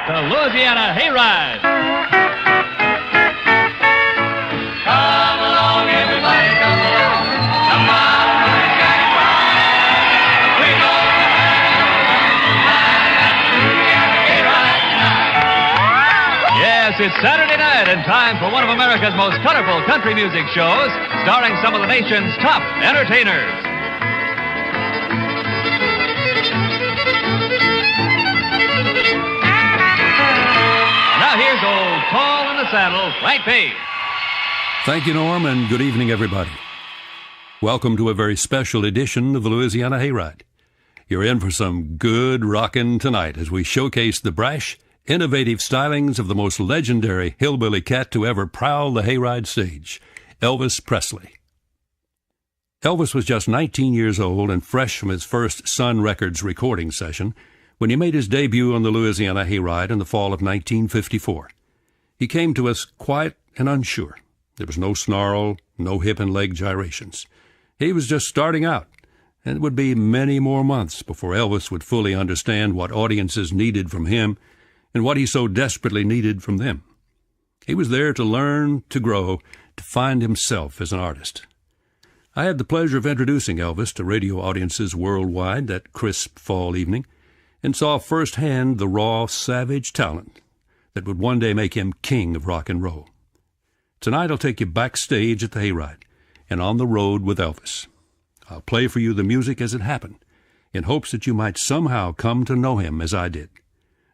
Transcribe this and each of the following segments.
the Louisiana Hayride. Come along, everybody, come along. Come on, Louisiana ride. We're gonna have the Louisiana Hayride tonight. Yes, it's Saturday night and time for one of America's most colorful country music shows, starring some of the nation's top entertainers. Now here's old Tall in the Saddle, Frank Page. Thank you, Norm, and good evening, everybody. Welcome to a very special edition of the Louisiana Hayride. You're in for some good rockin' tonight as we showcase the brash, innovative stylings of the most legendary hillbilly cat to ever prowl the hayride stage, Elvis Presley. Elvis was just 19 years old and fresh from his first Sun Records recording session when he made his debut on the Louisiana Hayride in the fall of 1954. He came to us quiet and unsure. There was no snarl, no hip and leg gyrations. He was just starting out, and it would be many more months before Elvis would fully understand what audiences needed from him and what he so desperately needed from them. He was there to learn, to grow, to find himself as an artist. I had the pleasure of introducing Elvis to radio audiences worldwide that crisp fall evening, and saw firsthand the raw, savage talent that would one day make him king of rock and roll. Tonight I'll take you backstage at the Hayride and on the road with Elvis. I'll play for you the music as it happened, in hopes that you might somehow come to know him as I did,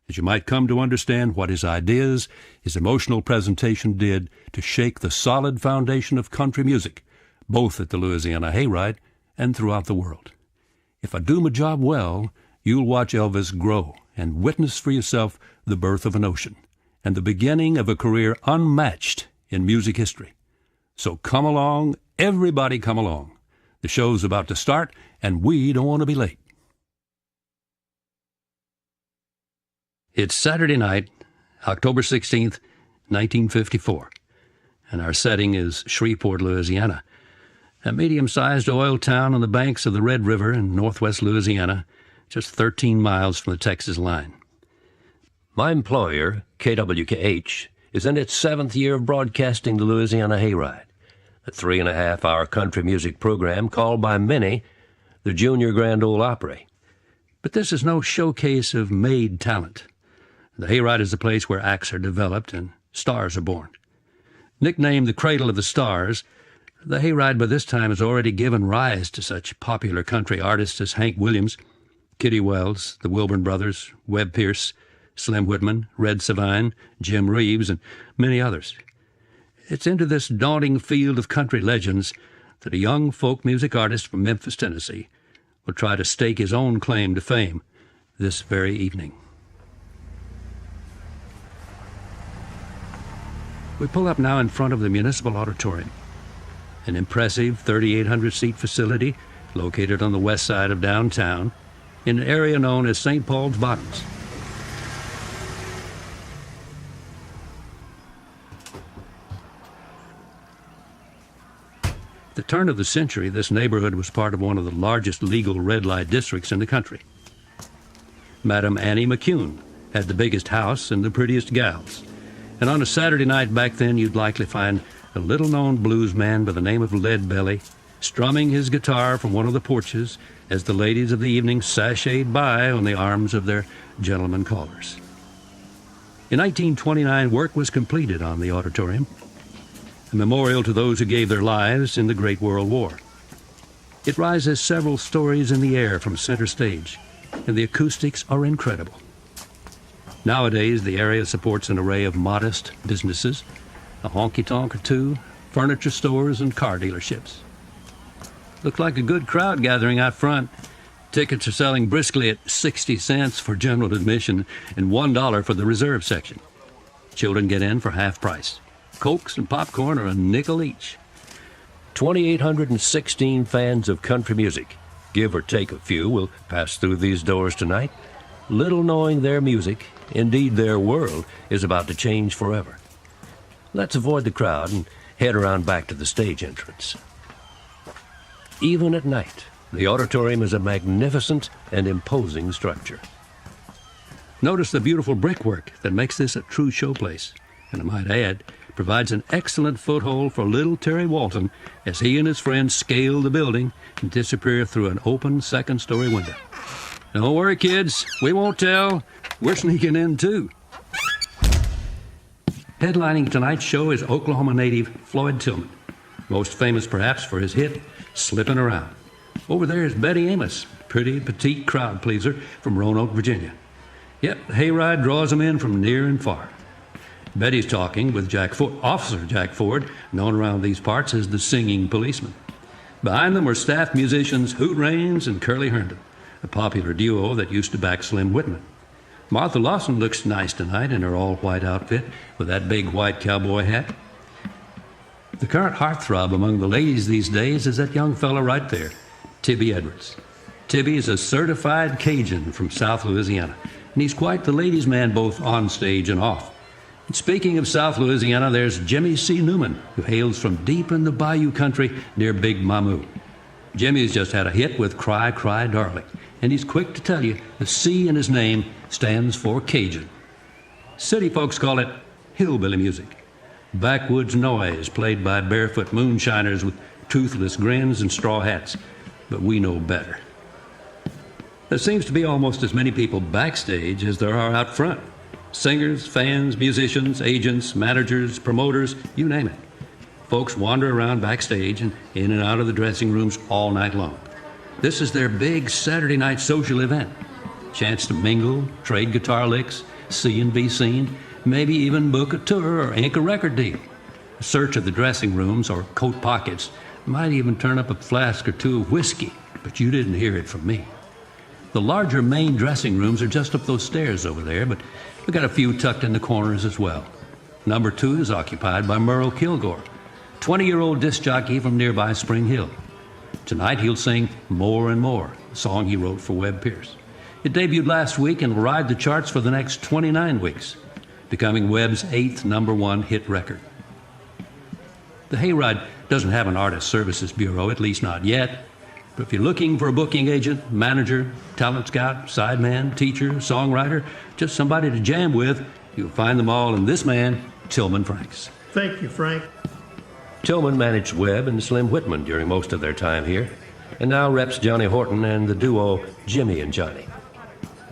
that you might come to understand what his ideas, his emotional presentation did to shake the solid foundation of country music, both at the Louisiana Hayride and throughout the world. If I do my job well, you'll watch Elvis grow and witness for yourself the birth of an ocean and the beginning of a career unmatched in music history. So come along, everybody come along. The show's about to start, and we don't want to be late. It's Saturday night, October 16th, 1954, and our setting is Shreveport, Louisiana, a medium-sized oil town on the banks of the Red River in northwest Louisiana, just 13 miles from the Texas line. My employer, KWKH, is in its 7th year of broadcasting the Louisiana Hayride, a 3.5-hour country music program called by many the Junior Grand Ole Opry. But this is no showcase of made talent. The Hayride is a place where acts are developed and stars are born. Nicknamed the Cradle of the Stars, the Hayride by this time has already given rise to such popular country artists as Hank Williams, Kitty Wells, the Wilburn Brothers, Webb Pierce, Slim Whitman, Red Savine, Jim Reeves, and many others. It's into this daunting field of country legends that a young folk music artist from Memphis, Tennessee, will try to stake his own claim to fame this very evening. We pull up now in front of the Municipal Auditorium, an impressive 3,800-seat facility located on the west side of downtown in an area known as St. Paul's Bottoms. At the turn of the century, this neighborhood was part of one of the largest legal red light districts in the country. Madam Annie McCune had the biggest house and the prettiest gals, and on a Saturday night back then you'd likely find a little-known blues man by the name of Leadbelly strumming his guitar from one of the porches as the ladies of the evening sashayed by on the arms of their gentlemen callers. In 1929, work was completed on the auditorium, a memorial to those who gave their lives in the Great World War. It rises several stories in the air from center stage, and the acoustics are incredible. Nowadays, the area supports an array of modest businesses, a honky-tonk or two, furniture stores, and car dealerships. Looked like a good crowd gathering out front. Tickets are selling briskly at 60 cents for general admission and $1 for the reserve section. Children get in for half price. Cokes and popcorn are a nickel each. 2,816 fans of country music, give or take a few, will pass through these doors tonight, little knowing their music, indeed their world, is about to change forever. Let's avoid the crowd and head around back to the stage entrance. Even at night, the auditorium is a magnificent and imposing structure. Notice the beautiful brickwork that makes this a true showplace, and I might add, provides an excellent foothold for little Terry Walton as he and his friends scale the building and disappear through an open second-story window. Don't worry, kids. We won't tell. We're sneaking in, too. Headlining tonight's show is Oklahoma native Floyd Tillman, most famous perhaps for his hit, Slippin' Around. Over there is Betty Amos, pretty, petite crowd pleaser from Roanoke, Virginia. Yep, the hayride draws them in from near and far. Betty's talking with Officer Jack Ford, known around these parts as the Singing Policeman. Behind them were staff musicians Hoot Raines and Curly Herndon, a popular duo that used to back Slim Whitman. Martha Lawson looks nice tonight in her all-white outfit with that big white cowboy hat. The current heartthrob among the ladies these days is that young fella right there, Tibby Edwards. Tibby is a certified Cajun from South Louisiana, and he's quite the ladies' man both on stage and off. And speaking of South Louisiana, there's Jimmy C. Newman, who hails from deep in the bayou country near Big Mamou. Jimmy's just had a hit with Cry, Cry, Darling, and he's quick to tell you the C in his name stands for Cajun. City folks call it hillbilly music, backwoods noise played by barefoot moonshiners with toothless grins and straw hats, but we know better. There seems to be almost as many people backstage as there are out front. Singers, fans, musicians, agents, managers, promoters, you name it. Folks wander around backstage and in and out of the dressing rooms all night long. This is their big Saturday night social event. Chance to mingle, trade guitar licks, see and be seen, maybe even book a tour or ink a record deal. A search of the dressing rooms or coat pockets might even turn up a flask or two of whiskey, but you didn't hear it from me. The larger main dressing rooms are just up those stairs over there, but we got a few tucked in the corners as well. Number 2 is occupied by Merle Kilgore, 20-year-old disc jockey from nearby Spring Hill. Tonight he'll sing More and More, a song he wrote for Webb Pierce. It debuted last week and will ride the charts for the next 29 weeks, becoming Webb's 8th #1 hit record. The Hayride doesn't have an artist services bureau, at least not yet. But if you're looking for a booking agent, manager, talent scout, sideman, teacher, songwriter, just somebody to jam with, you'll find them all in this man, Tillman Franks. Thank you, Frank. Tillman managed Webb and Slim Whitman during most of their time here, and now reps Johnny Horton and the duo Jimmy and Johnny.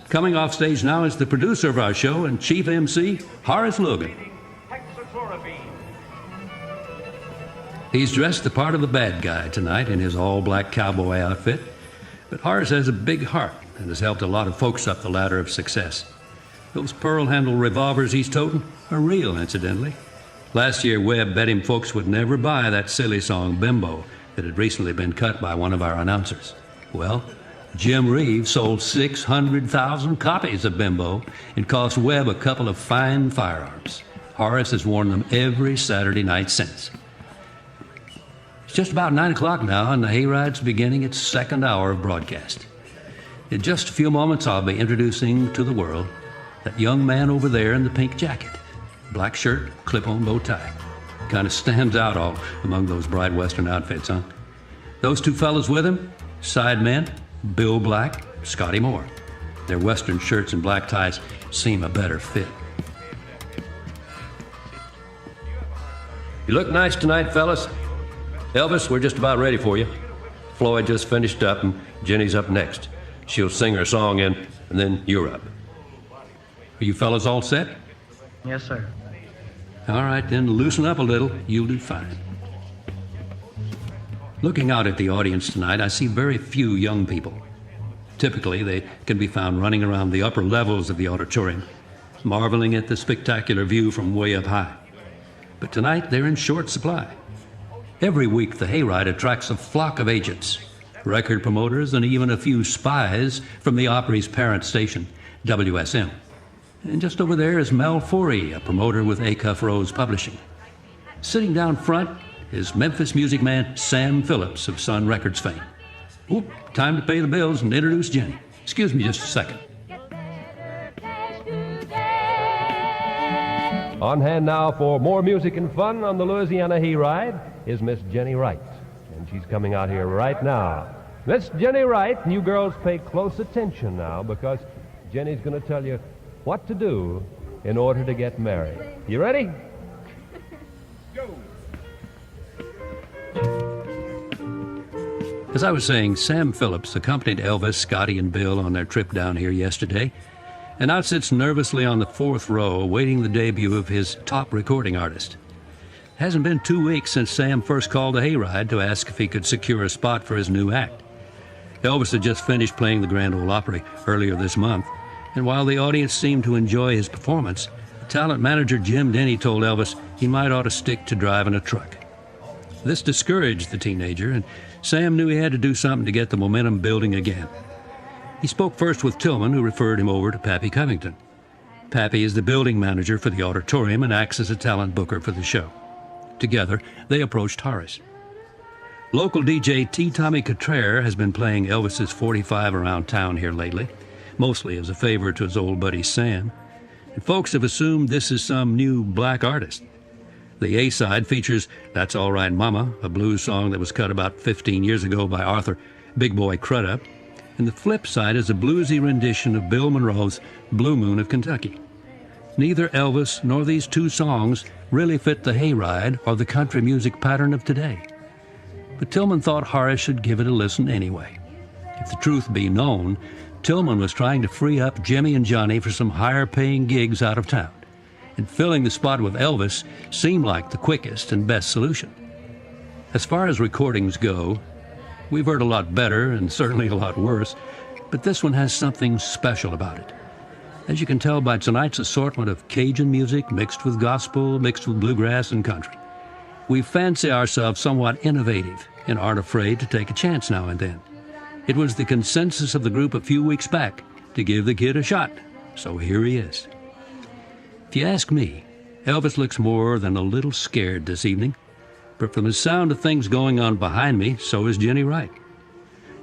Coming off stage now is the producer of our show and chief MC, Horace Logan. He's dressed the part of the bad guy tonight in his all-black cowboy outfit, but Horace has a big heart and has helped a lot of folks up the ladder of success. Those pearl-handled revolvers he's toting are real, incidentally. Last year, Webb bet him folks would never buy that silly song, Bimbo, that had recently been cut by one of our announcers. Well, Jim Reeves sold 600,000 copies of Bimbo and cost Webb a couple of fine firearms. Horace has worn them every Saturday night since. It's just about 9 o'clock now, and the Hayride's beginning its second hour of broadcast. In just a few moments, I'll be introducing to the world that young man over there in the pink jacket. Black shirt, clip-on bow tie. Kind of stands out all among those bright Western outfits, huh? Those two fellas with him, sidemen, Bill Black, Scotty Moore. Their Western shirts and black ties seem a better fit. You look nice tonight, fellas. Elvis, we're just about ready for you. Floyd just finished up, and Jenny's up next. She'll sing her song, and then you're up. Are you fellas all set? Yes, sir. All right, then loosen up a little. You'll do fine. Looking out at the audience tonight, I see very few young people. Typically, they can be found running around the upper levels of the auditorium, marveling at the spectacular view from way up high. But tonight, they're in short supply. Every week, the Hayride attracts a flock of agents, record promoters, and even a few spies from the Opry's parent station, WSM. And just over there is Mel Forey, a promoter with Acuff Rose Publishing. Sitting down front is Memphis music man Sam Phillips of Sun Records fame. Oop, time to pay the bills and introduce Jenny. Excuse me just a second. On hand now for more music and fun on the Louisiana Hayride is Miss Jenny Wright. And she's coming out here right now. Miss Jenny Wright, you girls pay close attention now because Jenny's going to tell you what to do in order to get married. You ready? As I was saying, Sam Phillips accompanied Elvis, Scotty, and Bill on their trip down here yesterday, and now sits nervously on the fourth row awaiting the debut of his top recording artist. It hasn't been 2 weeks since Sam first called the Hayride to ask if he could secure a spot for his new act. Elvis had just finished playing the Grand Ole Opry earlier this month, and while the audience seemed to enjoy his performance, talent manager Jim Denny told Elvis he might ought to stick to driving a truck. This discouraged the teenager, and Sam knew he had to do something to get the momentum building again. He spoke first with Tillman, who referred him over to Pappy Covington. Pappy is the building manager for the auditorium and acts as a talent booker for the show. Together, they approached Horace. Local DJ T. Tommy Cottrell has been playing Elvis's 45 around town here lately, mostly as a favor to his old buddy Sam, and folks have assumed this is some new black artist. The A-side features That's All Right Mama, a blues song that was cut about 15 years ago by Arthur Big Boy Crudup, and the flip side is a bluesy rendition of Bill Monroe's Blue Moon of Kentucky. Neither Elvis nor these two songs really fit the hayride or the country music pattern of today. But Tillman thought Horace should give it a listen anyway. If the truth be known, Tillman was trying to free up Jimmy and Johnny for some higher-paying gigs out of town, and filling the spot with Elvis seemed like the quickest and best solution. As far as recordings go, we've heard a lot better and certainly a lot worse, but this one has something special about it. As you can tell by tonight's assortment of Cajun music mixed with gospel, mixed with bluegrass and country, we fancy ourselves somewhat innovative and aren't afraid to take a chance now and then. It was the consensus of the group a few weeks back to give the kid a shot, so here he is. If you ask me, Elvis looks more than a little scared this evening, but from the sound of things going on behind me, so is Jenny Wright.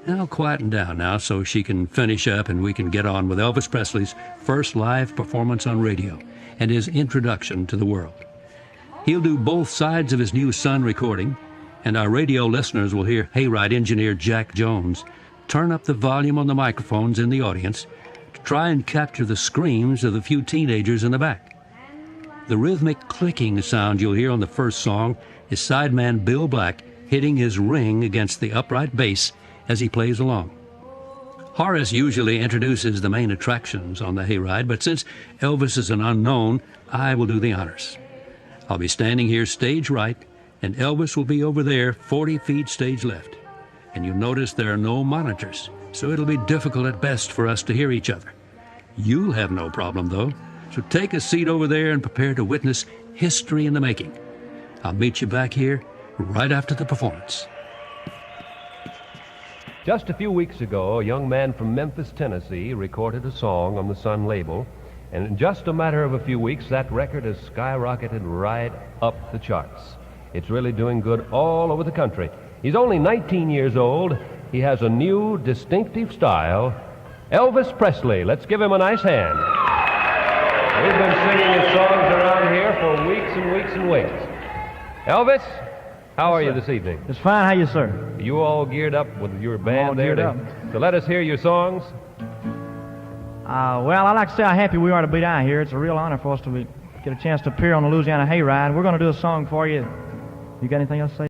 Now quieten down now so she can finish up and we can get on with Elvis Presley's first live performance on radio and his introduction to the world. He'll do both sides of his new Sun recording, and our radio listeners will hear Hayride engineer Jack Jones turn up the volume on the microphones in the audience to try and capture the screams of the few teenagers in the back. The rhythmic clicking sound you'll hear on the first song is sideman Bill Black hitting his ring against the upright bass as he plays along. Horace usually introduces the main attractions on the hayride, but since Elvis is an unknown, I will do the honors. I'll be standing here stage right, and Elvis will be over there 40 feet stage left. And you'll notice there are no monitors, so it'll be difficult at best for us to hear each other. You'll have no problem, though, so take a seat over there and prepare to witness history in the making. I'll meet you back here right after the performance. Just a few weeks ago, a young man from Memphis, Tennessee, recorded a song on the Sun label, and in just a matter of a few weeks, that record has skyrocketed right up the charts. It's really doing good all over the country. He's only 19 years old. He has a new, distinctive style. Elvis Presley. Let's give him a nice hand. We've been singing his songs around here for weeks and weeks and weeks. Elvis, how are you this evening? It's fine. How you, sir? Are you all geared up with your band all there? geared up. So let us hear your songs. Well, I'd like to say how happy we are to be down here. It's a real honor for us to get a chance to appear on the Louisiana Hayride. We're going to do a song for you. You got anything else to say?